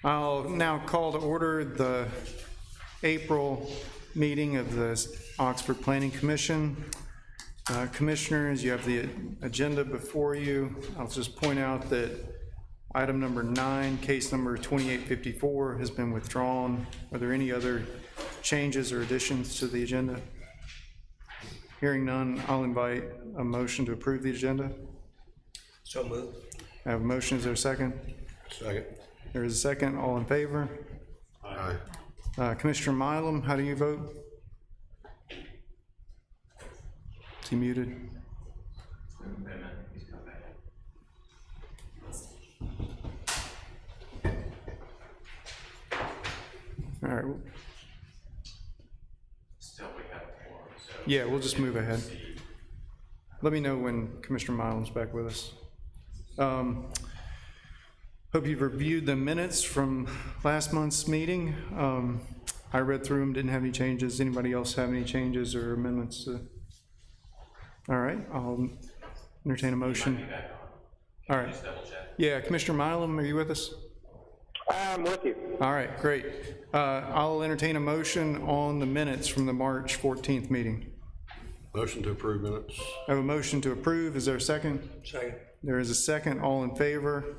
I'll now call to order the April meeting of the Oxford Planning Commission. Commissioners, you have the agenda before you. I'll just point out that item number 9, case number 2854, has been withdrawn. Are there any other changes or additions to the agenda? Hearing none, I'll invite a motion to approve the agenda. So moved. I have a motion. Is there a second? Second. There is a second. All in favor? Aye. Commissioner Milam, how do you vote? Is he muted? All right. Still we have a quorum, so. Yeah, we'll just move ahead. Let me know when Commissioner Milam's back with us. Hope you've reviewed the minutes from last month's meeting. I read through them, didn't have any changes. Anybody else have any changes or amendments to? All right, I'll entertain a motion. All right. Yeah, Commissioner Milam, are you with us? I'm with you. All right, great. I'll entertain a motion on the minutes from the March 14th meeting. Motion to approve minutes. I have a motion to approve. Is there a second? Second. There is a second. All in favor?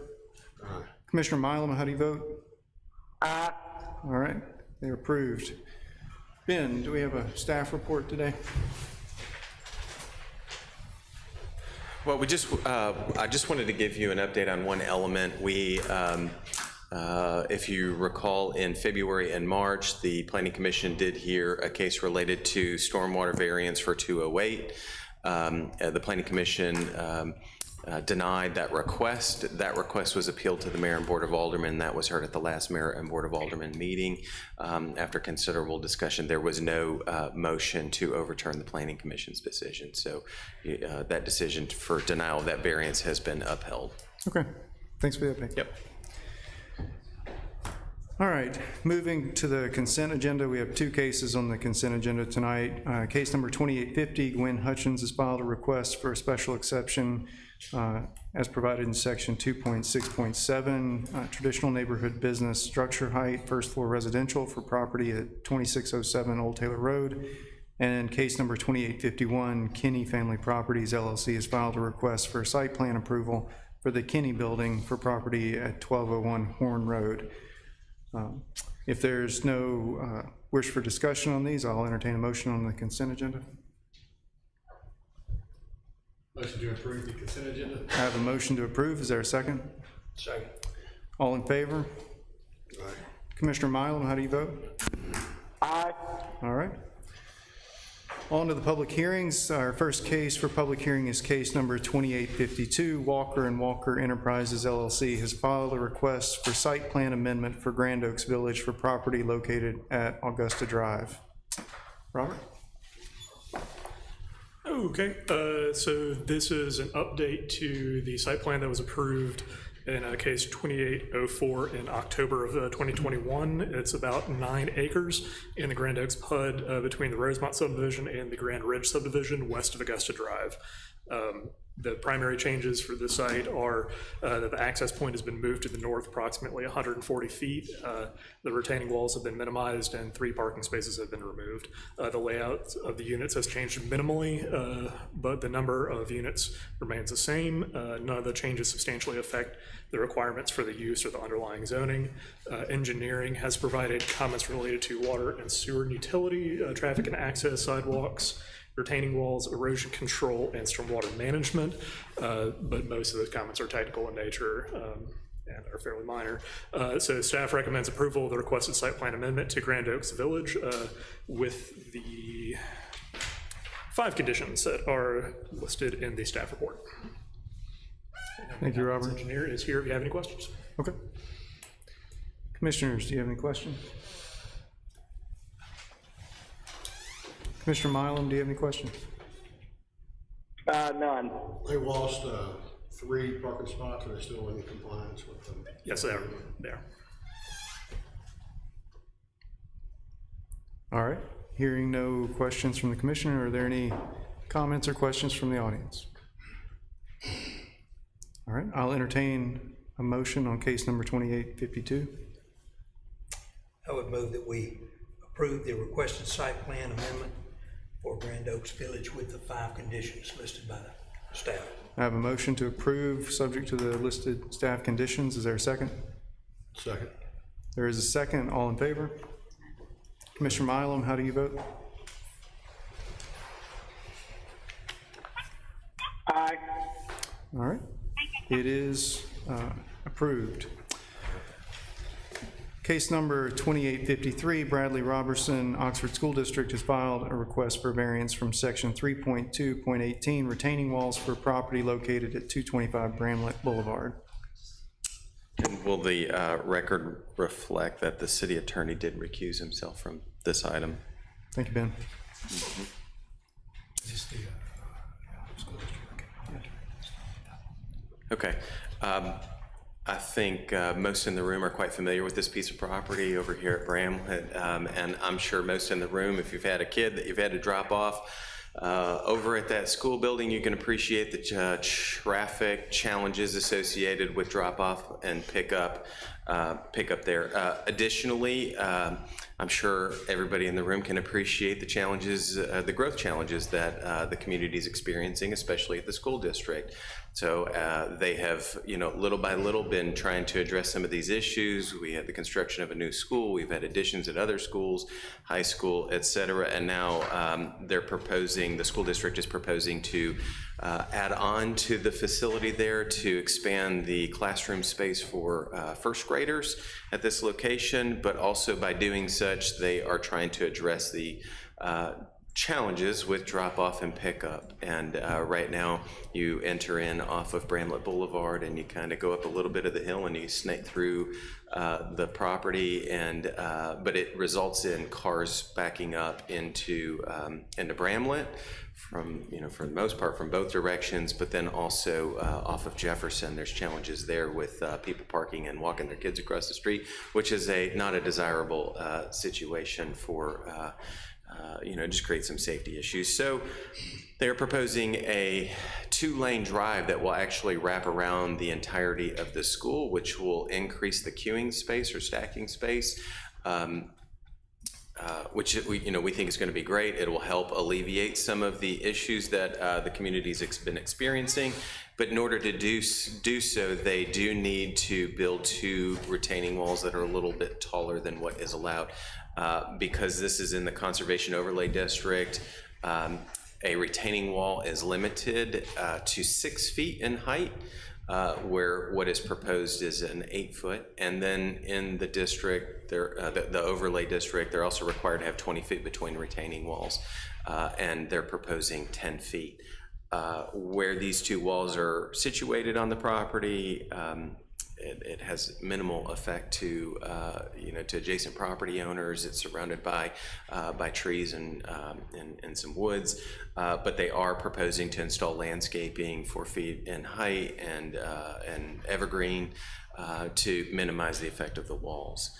Aye. Commissioner Milam, how do you vote? Aye. All right, they're approved. Ben, do we have a staff report today? Well, I just wanted to give you an update on one element. We, if you recall, in February and March, the Planning Commission did hear a case related to stormwater variance for 208. The Planning Commission denied that request. That request was appealed to the Mayor and Board of Aldermen. That was heard at the last Mayor and Board of Aldermen meeting. After considerable discussion, there was no motion to overturn the Planning Commission's decision. So that decision for denial of that variance has been upheld. Okay, thanks for the update. Yep. All right, moving to the consent agenda, we have two cases on the consent agenda tonight. Case number 2850, Gwen Hutchins has filed a request for a special exception as provided in section 2.6.7, traditional neighborhood business structure height, first floor residential for property at 2607 Old Taylor Road. And case number 2851, Kinney Family Properties LLC has filed a request for site plan approval for the Kinney building for property at 1201 Horn Road. If there's no wish for discussion on these, I'll entertain a motion on the consent agenda. Motion to approve the consent agenda. I have a motion to approve. Is there a second? Second. All in favor? Aye. Commissioner Milam, how do you vote? Aye. All right. On to the public hearings. Our first case for public hearing is case number 2852. Walker & Walker Enterprises LLC has filed a request for site plan amendment for Grand Oaks Village for property located at Augusta Drive. Robert? Okay, so this is an update to the site plan that was approved in case 2804 in October of 2021. It's about 9 acres in the Grand Oaks PUD between the Rosemont subdivision and the Grand Ridge subdivision west of Augusta Drive. The primary changes for the site are that the access point has been moved to the north approximately 140 feet. The retaining walls have been minimized and 3 parking spaces have been removed. The layout of the units has changed minimally, but the number of units remains the same. None of the changes substantially affect the requirements for the use or the underlying zoning. Engineering has provided comments related to water and sewer and utility, traffic and access, sidewalks, retaining walls, erosion control, and stormwater management, but most of those comments are technical in nature and are fairly minor. So staff recommends approval of the requested site plan amendment to Grand Oaks Village with the 5 conditions that are listed in the staff report. Thank you, Robert. The engineer is here if you have any questions. Okay. Commissioners, do you have any questions? Commissioner Milam, do you have any questions? None. They lost 3 parking spots. Are they still in compliance with them? Yes, they are. They are. All right. Hearing no questions from the commissioner, are there any comments or questions from the audience? All right, I'll entertain a motion on case number 2852. would move that we approve the requested site plan amendment for Grand Oaks Village with the 5 conditions listed by the staff. I have a motion to approve, subject to the listed staff conditions. Is there a second? Second. There is a second. All in favor? Commissioner Mylum, how do you vote? Aye. All right. It is approved. Case number 2853, Bradley Robertson, Oxford School District has filed a request for variance from section 3.2.18, retaining walls for property located at 225 Bramlett Boulevard. And will the record reflect that the city attorney did recuse himself from this item? Thank you, Ben. Okay. I think most in the room are quite familiar with this piece of property over here at Bramlett, and I'm sure most in the room, if you've had a kid that you've had to drop off over at that school building, you can appreciate the traffic challenges associated with drop-off and pickup there. Additionally, I'm sure everybody in the room can appreciate the challenges, the growth challenges that the community is experiencing, especially at the school district. So they have, little by little been trying to address some of these issues. We had the construction of a new school. We've had additions at other schools, high school, et cetera. And now the school district is proposing to add on to the facility there to expand the classroom space for first graders at this location, but also by doing such, they are trying to address the challenges with drop-off and pickup. And right now, you enter in off of Bramlett Boulevard and you kind of go up a little bit of the hill and you snake through the property, and but it results in cars backing up into Bramlett from, for the most part, from both directions, but then also off of Jefferson, there's challenges there with people parking and walking their kids across the street, which is not a desirable situation for just create some safety issues. So they're proposing a 2-lane drive that will actually wrap around the entirety of the school, which will increase the queuing space or stacking space, which we think is going to be great. It will help alleviate some of the issues that the community's been experiencing. But in order to do so, they do need to build 2 retaining walls that are a little bit taller than what is allowed. Because this is in the Conservation Overlay District, a retaining wall is limited to 6 feet in height, where what is proposed is an 8-foot. And then in the district, the overlay district, they're also required to have 20 feet between retaining walls, and they're proposing 10 feet. Where these 2 walls are situated on the property, it has minimal effect to to adjacent property owners. It's surrounded by trees and some woods, but they are proposing to install landscaping 4 feet in height and evergreen to minimize the effect of the walls.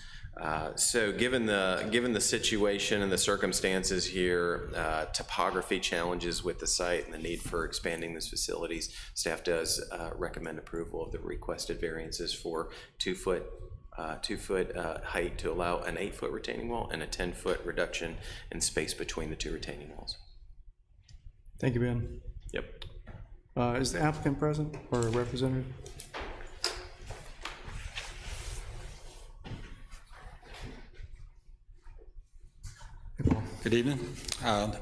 So given the situation and the circumstances here, topography challenges with the site and the need for expanding these facilities, staff does recommend approval of the requested variances for 2-foot height to allow an 8-foot retaining wall and a 10-foot reduction in space between the 2 retaining walls. Thank you, Ben. Yep. Is the applicant present or a representative? Good evening.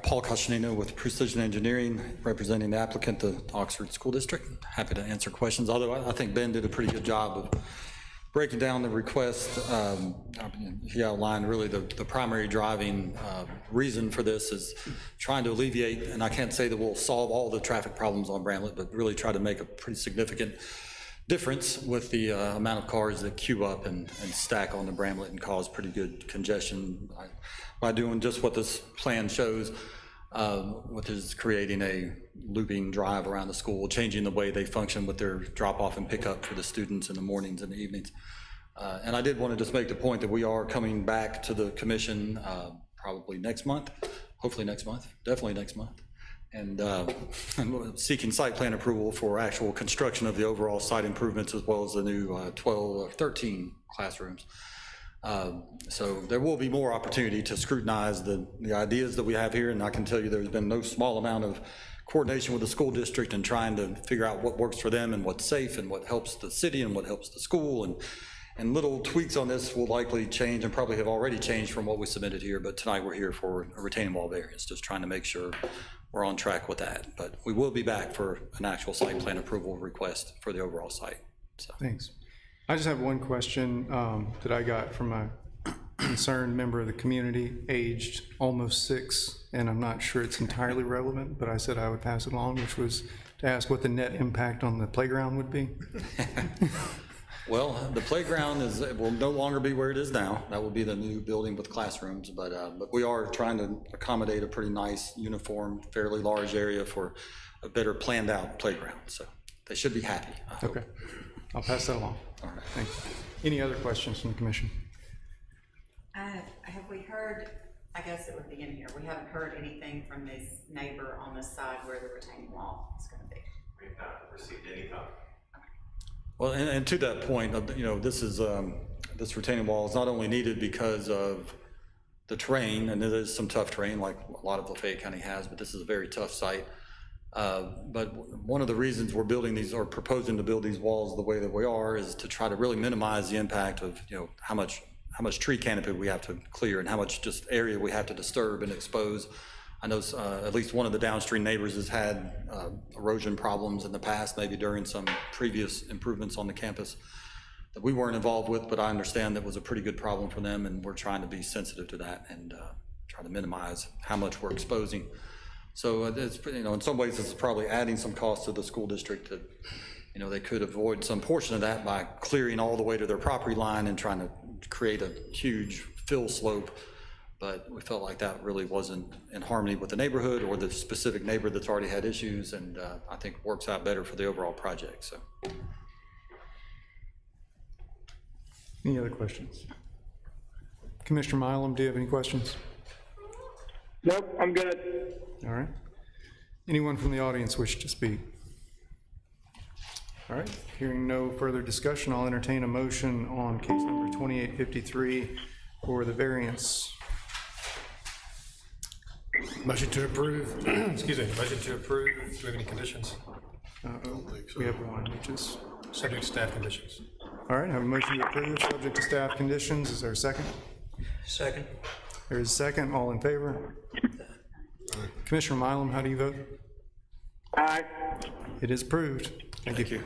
Paul Coscianino with Precision Engineering, representing the applicant, the Oxford School District. Happy to answer questions, although I think Ben did a pretty good job of breaking down the request. He outlined really the primary driving reason for this is trying to alleviate, and I can't say that we'll solve all the traffic problems on Bramlett, but really try to make a pretty significant difference with the amount of cars that queue up and stack on the Bramlett and cause pretty good congestion by doing just what this plan shows, which is creating a looping drive around the school, changing the way they function with their drop-off and pickup for the students in the mornings and the evenings. And I did want to just make the point that we are coming back to the commission probably next month, hopefully next month, definitely next month, and seeking site plan approval for actual construction of the overall site improvements as well as the new 13 classrooms. So there will be more opportunity to scrutinize the ideas that we have here, and I can tell you there's been no small amount of coordination with the school district and trying to figure out what works for them and what's safe and what helps the city and what helps the school, and little tweaks on this will likely change and probably have already changed from what we submitted here, but tonight we're here for a retaining wall variance, just trying to make sure we're on track with that. But we will be back for an actual site plan approval request for the overall site, so. Thanks. I just have one question that I got from a concerned member of the community, aged almost 6, and I'm not sure it's entirely relevant, but I said I would pass it along, which was to ask what the net impact on the playground would be. Well, the playground will no longer be where it is now. That will be the new building with classrooms, but we are trying to accommodate a pretty nice, uniform, fairly large area for a better planned out playground, so they should be happy, I hope. Okay, I'll pass that along. All right. Thank you. Any other questions from the commission? Have we heard, I guess it would be in here, we haven't heard anything from this neighbor on this side where the retaining wall is gonna be? We've not received any comment. Well, and to that point, this is, this retaining wall is not only needed because of the terrain, and it is some tough terrain like a lot of Lafayette County has, but this is a very tough site. But one of the reasons we're building these or proposing to build these walls the way that we are is to try to really minimize the impact of, how much tree canopy we have to clear and how much just area we have to disturb and expose. I know at least one of the downstream neighbors has had erosion problems in the past, maybe during some previous improvements on the campus that we weren't involved with, but I understand that was a pretty good problem for them, and we're trying to be sensitive to that and try to minimize how much we're exposing. So it's, in some ways it's probably adding some cost to the school district that, they could avoid some portion of that by clearing all the way to their property line and trying to create a huge fill slope. But we felt like that really wasn't in harmony with the neighborhood or the specific neighbor that's already had issues, and I think works out better for the overall project, so. Any other questions? Commissioner Milam, do you have any questions? Nope, I'm good. All right. Anyone from the audience wish to speak? All right, hearing no further discussion, I'll entertain a motion on case number 2853 for the variance. Motion to approve, excuse me, motion to approve. Do we have any conditions? We have one, which is, Subject to staff conditions. all right, I have a motion to approve, subject to staff conditions. Is there a second? Second. There is a second. All in favor? Commissioner Milam, how do you vote? Aye. It is approved. Thank you.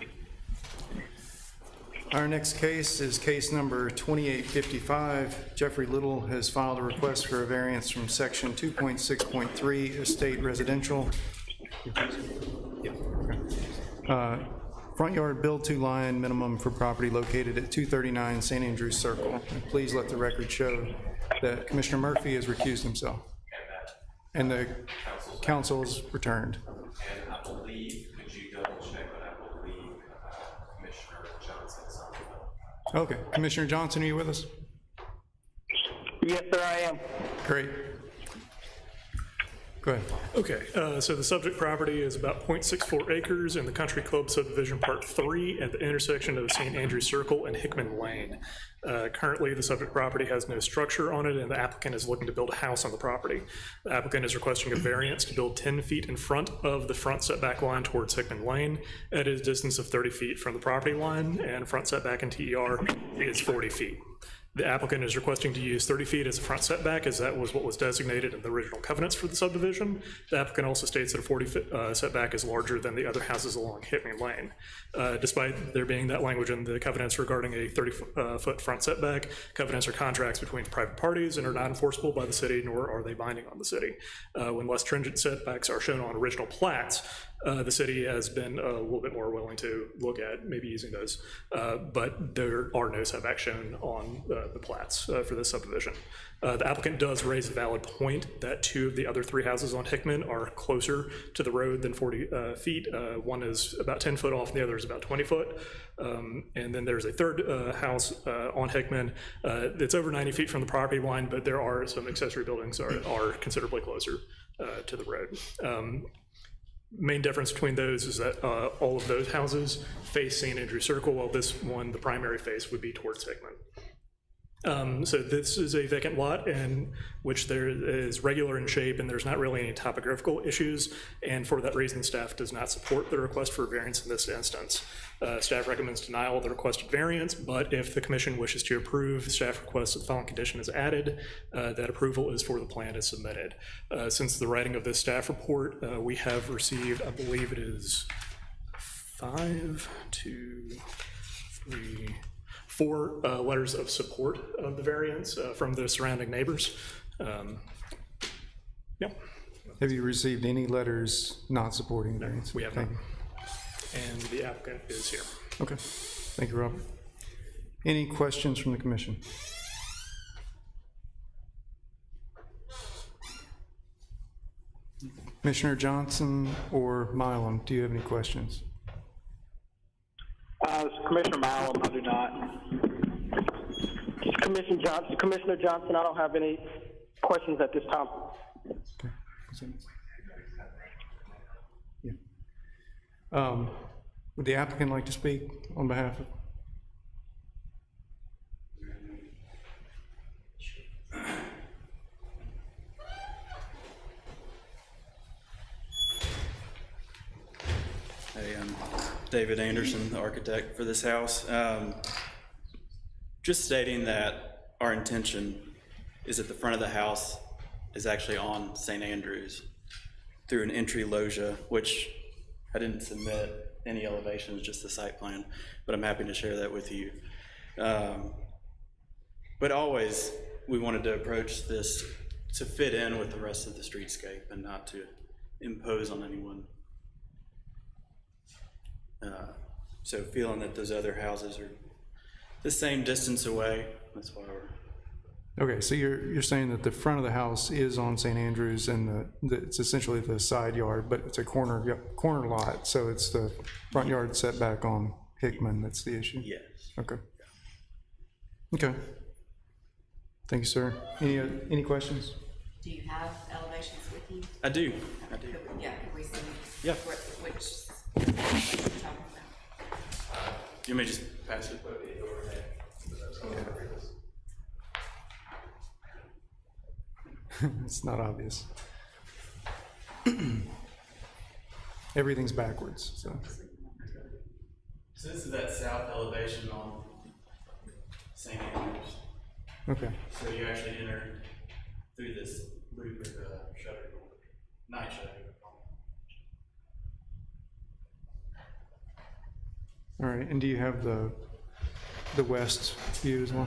Our next case is case number 2855. Jeffrey Little has filed a request for a variance from section 2.6.3 estate residential. Front yard build-to line minimum for property located at 239 St. Andrews Circle. And please let the record show that Commissioner Murphy has recused himself. And the council is returned. And I believe, could you double check, but I believe Commissioner Johnson is on the phone. Okay, Commissioner Johnson, are you with us? Yes, sir, I am. Great. Go ahead. Okay, so the subject property is about 0.64 acres in the Country Club subdivision Part 3 at the intersection of St. Andrews Circle and Hickman Lane. Currently, the subject property has no structure on it, and the applicant is looking to build a house on the property. The applicant is requesting a variance to build 10 feet in front of the front setback line towards Hickman Lane at a distance of 30 feet from the property line, and front setback in TER is 40 feet. The applicant is requesting to use 30 feet as a front setback, as that was what was designated in the original covenants for the subdivision. The applicant also states that a 40-foot setback is larger than the other houses along Hickman Lane. Despite there being that language in the covenants regarding a 30-foot front setback, covenants are contracts between private parties and are not enforceable by the city, nor are they binding on the city. When less stringent setbacks are shown on original plats, the city has been a little bit more willing to look at maybe using those, but there are no setbacks shown on the plats for this subdivision. The applicant does raise a valid point that 2 of the other 3 houses on Hickman are closer to the road than 40 feet. One is about 10 foot off, and the other is about 20 foot. And then there's a third house on Hickman that's over 90 feet from the property line, but there are some accessory buildings are considerably closer to the road. Main difference between those is that all of those houses face St. Andrews Circle, while this one, the primary face, would be towards Hickman. So this is a vacant lot in which there is regular in shape and there's not really any topographical issues. And for that reason, staff does not support the request for variance in this instance. Staff recommends denial of the requested variance, but if the commission wishes to approve, staff requests that the following condition is added. That approval is for the plan as submitted. Since the writing of this staff report, we have received, I believe it is 4 letters of support of the variance from the surrounding neighbors. Yeah, Have you received any letters not supporting variance? we have not. Thank you. And the applicant is here. Okay, thank you, Robert. Any questions from the commission? Commissioner Johnson or Mylum, do you have any questions? Commissioner Mallum, I do not. Commissioner Johnson, I don't have any questions at this time. Okay. Yeah. Would the applicant like to speak on behalf of? Hey, I'm David Anderson, the architect for this house. Just stating that our intention is that the front of the house is actually on St. Andrews through an entry loggia, which I didn't submit any elevations, just the site plan, but I'm happy to share that with you. But always, we wanted to approach this to fit in with the rest of the streetscape and not to impose on anyone. So feeling that those other houses are the same distance away, that's why we're. Okay, so you're saying that the front of the house is on St. Andrews and it's essentially the side yard, but it's a corner lot, so it's the front yard setback on Hickman that's the issue? Yes. Okay. Okay. Thank you, sir. Any questions? Do you have elevations with you? I do. Yeah, could we see? Yeah. Which you're talking about? You may just pass it. It's not obvious. Everything's backwards, so. So this is that south elevation on St. Andrews. Okay. So you actually enter through this loop of the shutter door, night shutter. All right, and do you have the west view as well?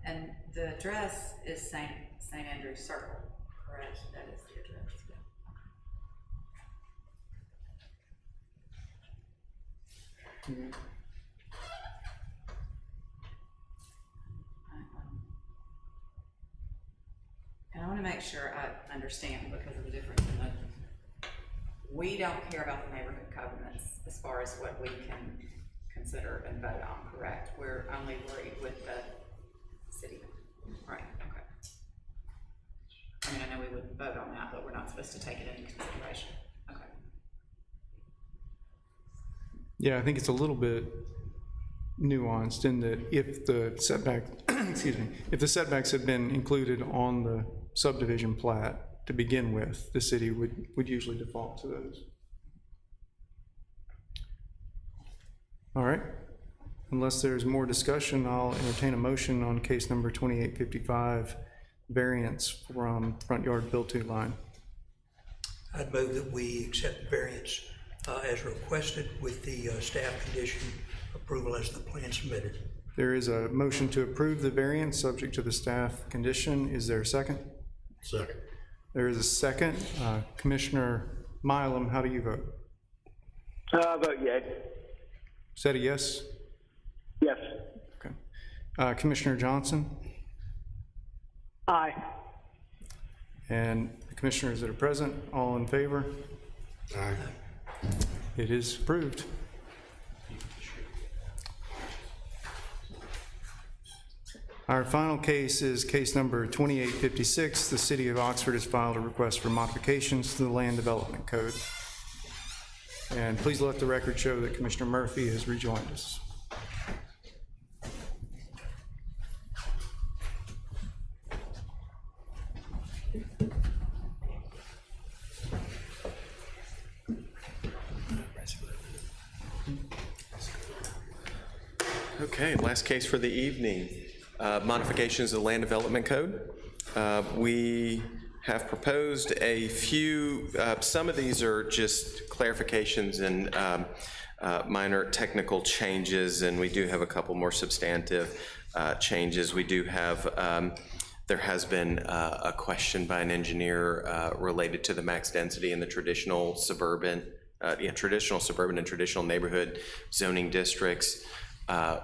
And the address is St. Andrew's Circle, correct? That is the address. And I want to make sure I understand because of the difference in the, we don't care about the neighborhood covenants as far as what we can consider and vote on, correct? We're only worried with the city, right, okay. I mean, I know we wouldn't vote on that, but we're not supposed to take it into consideration, okay. Yeah, I think it's a little bit nuanced in that if the setback, excuse me, if the setbacks had been included on the subdivision plat to begin with, the city would usually default to those. All right, unless there's more discussion, I'll entertain a motion on case number 2855, variance from front yard build-to line. I'd move that we accept the variance as requested with the staff condition approval as the plan submitted. There is a motion to approve the variance subject to the staff condition. Is there a second? Second. There is a second. Commissioner Mylum, how do you vote? Vote yea. Is that a yes? Yes. Okay. Commissioner Johnson? Aye. And the commissioners that are present, all in favor? Aye. It is approved. Our final case is case number 2856. The City of Oxford has filed a request for modifications to the Land Development Code. And please let the record show that Commissioner Murphy has rejoined us. Okay, last case for the evening, modifications of the Land Development Code. We have proposed a few, some of these are just clarifications and minor technical changes, and we do have a couple more substantive changes. We do have, there has been a question by an engineer related to the max density in the traditional suburban, and traditional neighborhood zoning districts,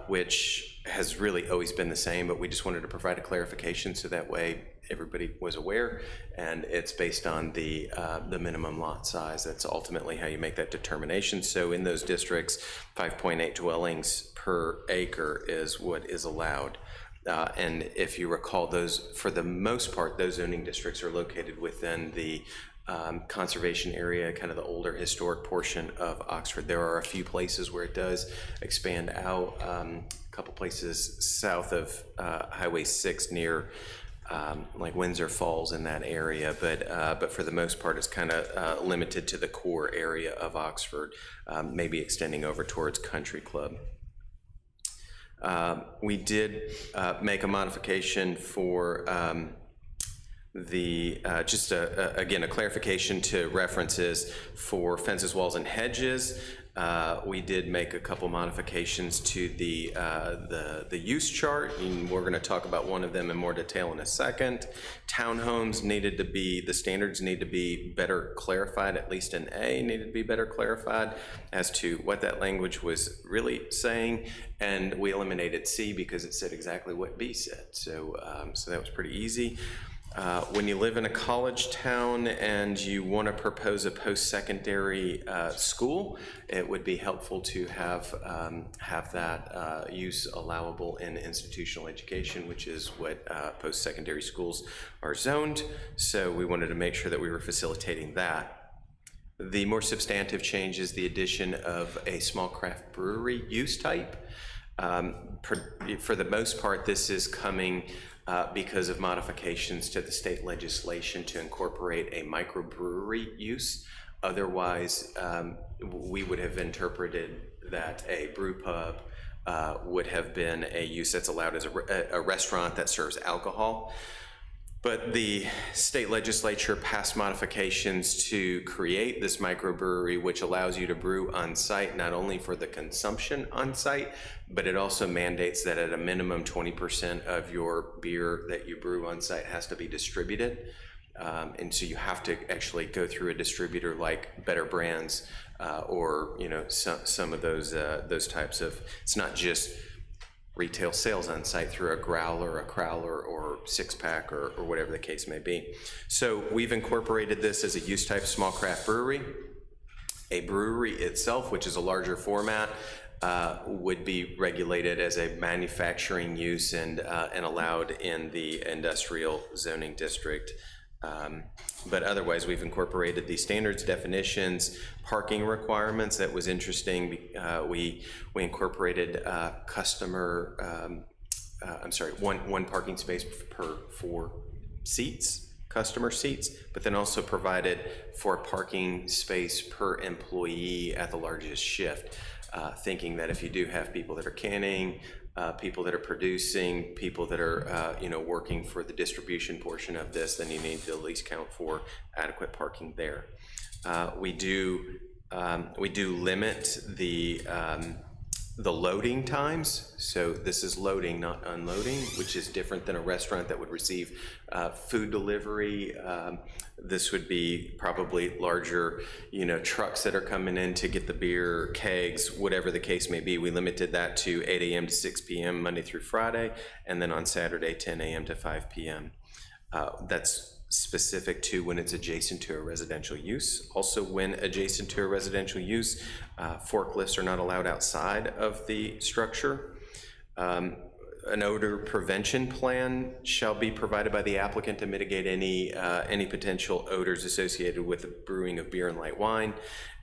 which has really always been the same, but we just wanted to provide a clarification so that way everybody was aware, and it's based on the minimum lot size. That's ultimately how you make that determination. So in those districts, 5.8 dwellings per acre is what is allowed. And if you recall, those, for the most part, those zoning districts are located within the conservation area, kind of the older historic portion of Oxford. There are a few places where it does expand out, a couple places south of Highway 6 near like Windsor Falls in that area, but for the most part it's kind of limited to the core area of Oxford, maybe extending over towards Country Club. We did make a modification for just again, a clarification to references for fences, walls, and hedges. We did make a couple modifications to the use chart, and we're going to talk about one of them in more detail in a second. Townhomes needed to be, the standards need to be better clarified, at least in A, needed to be better clarified as to what that language was really saying, and we eliminated C because it said exactly what B said, so that was pretty easy. When you live in a college town and you want to propose a post-secondary school, it would be helpful to have that use allowable in institutional education, which is what post-secondary schools are zoned. So we wanted to make sure that we were facilitating that. The more substantive change is the addition of a small craft brewery use type. For the most part, this is coming because of modifications to the state legislation to incorporate a microbrewery use. Otherwise, we would have interpreted that a brew pub would have been a use that's allowed as a restaurant that serves alcohol. But the state legislature passed modifications to create this microbrewery, which allows you to brew on site, not only for the consumption on site, but it also mandates that at a minimum 20% of your beer that you brew on site has to be distributed. And so you have to actually go through a distributor like Better Brands or some of those types of, it's not just retail sales on site through a growler, a crowler, or six-pack, or whatever the case may be. So we've incorporated this as a use type small craft brewery. A brewery itself, which is a larger format, would be regulated as a manufacturing use and allowed in the industrial zoning district. But otherwise, we've incorporated the standards, definitions, parking requirements. That was interesting. We incorporated one parking space per 4 seats, customer seats, but then also provided for a parking space per employee at the largest shift, thinking that if you do have people that are canning, people that are producing, people that are working for the distribution portion of this, then you need to at least count for adequate parking there. We do limit the loading times. So this is loading, not unloading, which is different than a restaurant that would receive food delivery. This would be probably larger, trucks that are coming in to get the beer, kegs, whatever the case may be. We limited that to 8 a.m. to 6 p.m. Monday through Friday, and then on Saturday, 10 a.m. to 5 p.m. That's specific to when it's adjacent to a residential use. Also, when adjacent to a residential use, forklifts are not allowed outside of the structure. An odor prevention plan shall be provided by the applicant to mitigate any potential odors associated with the brewing of beer and light wine.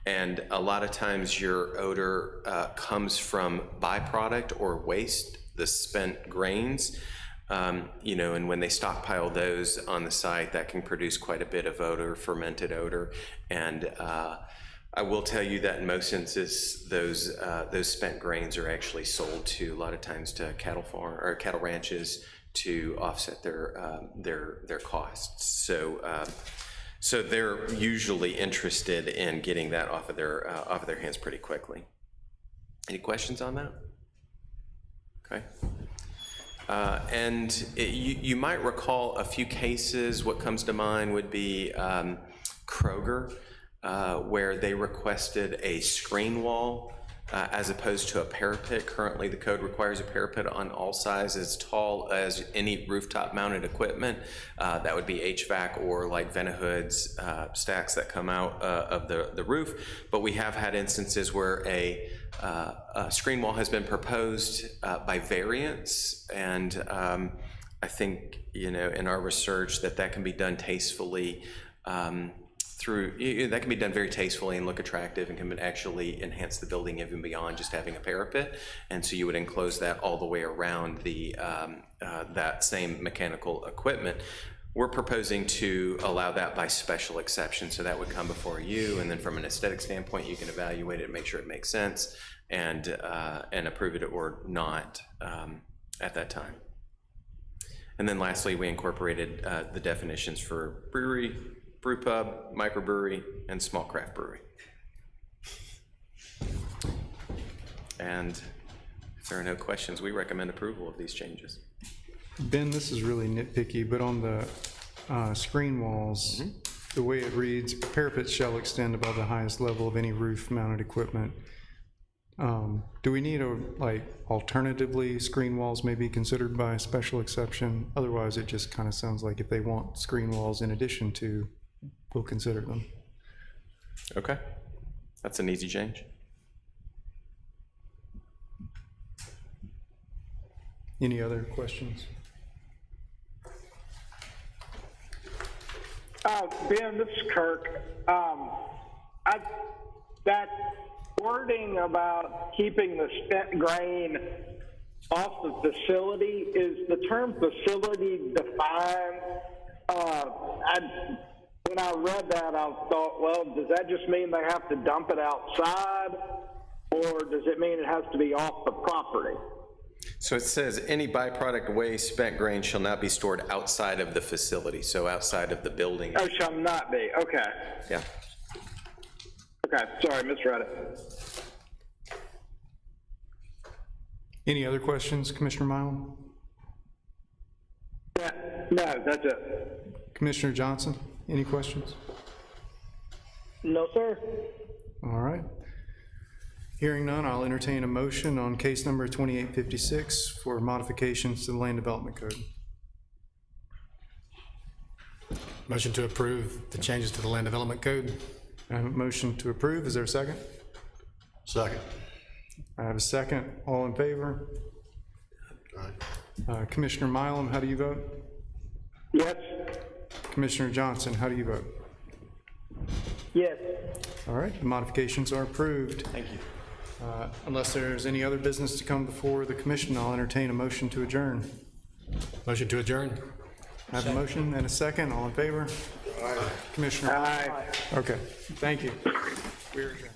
And a lot of times your odor comes from byproduct or waste, the spent grains. And when they stockpile those on the site, that can produce quite a bit of odor, fermented odor, and I will tell you that in most instances, those spent grains are actually sold to, a lot of times, to cattle farm, or cattle ranches to offset their costs. So they're usually interested in getting that off of their hands pretty quickly. Any questions on that? Okay. You might recall a few cases. What comes to mind would be Kroger, where they requested a screen wall as opposed to a parapet. Currently, the code requires a parapet on all sides as tall as any rooftop mounted equipment. That would be HVAC or like Venahoods stacks that come out of the roof. But we have had instances where a screen wall has been proposed by variance, and I think, in our research that can be done tastefully that can be done very tastefully and look attractive, and can actually enhance the building even beyond just having a parapet. And so you would enclose that all the way around that same mechanical equipment. We're proposing to allow that by special exception, so that would come before you, and then from an aesthetic standpoint, you can evaluate it and make sure it makes sense, and approve it or not at that time. And then lastly, we incorporated the definitions for brewery, brew pub, microbrewery, and small craft brewery. And if there are no questions, we recommend approval of these changes. Ben, this is really nitpicky, but on the screen walls, the way it reads, parapets shall extend above the highest level of any roof-mounted equipment. Do we need alternatively, screen walls may be considered by special exception? Otherwise, it just kind of sounds like if they want screen walls in addition to, we'll consider them. Okay, that's an easy change. Any other questions? Ben, this is Kirk. That wording about keeping the spent grain off the facility, is the term facility defined? When I read that, I thought, well, does that just mean they have to dump it outside, or does it mean it has to be off the property? So it says any byproduct waste, spent grain shall not be stored outside of the facility, so outside of the building. Oh, shall not be, okay. Yeah. Okay, sorry, misread it. Any other questions, Commissioner Milam? No, that's it. Commissioner Johnson, any questions? No, sir. All right. Hearing none, I'll entertain a motion on case number 2856 for modifications to the Land Development Code. Motion to approve the changes to the Land Development Code. I have a motion to approve. Is there a second? Second. I have a second. All in favor? Commissioner Milam, how do you vote? Yes. Commissioner Johnson, how do you vote? Yes. All right, the modifications are approved. Thank you. Unless there's any other business to come before the commission, I'll entertain a motion to adjourn. Motion to adjourn. I have a motion and a second. All in favor? Aye. Commissioner? Aye. Okay, thank you. We are adjourned.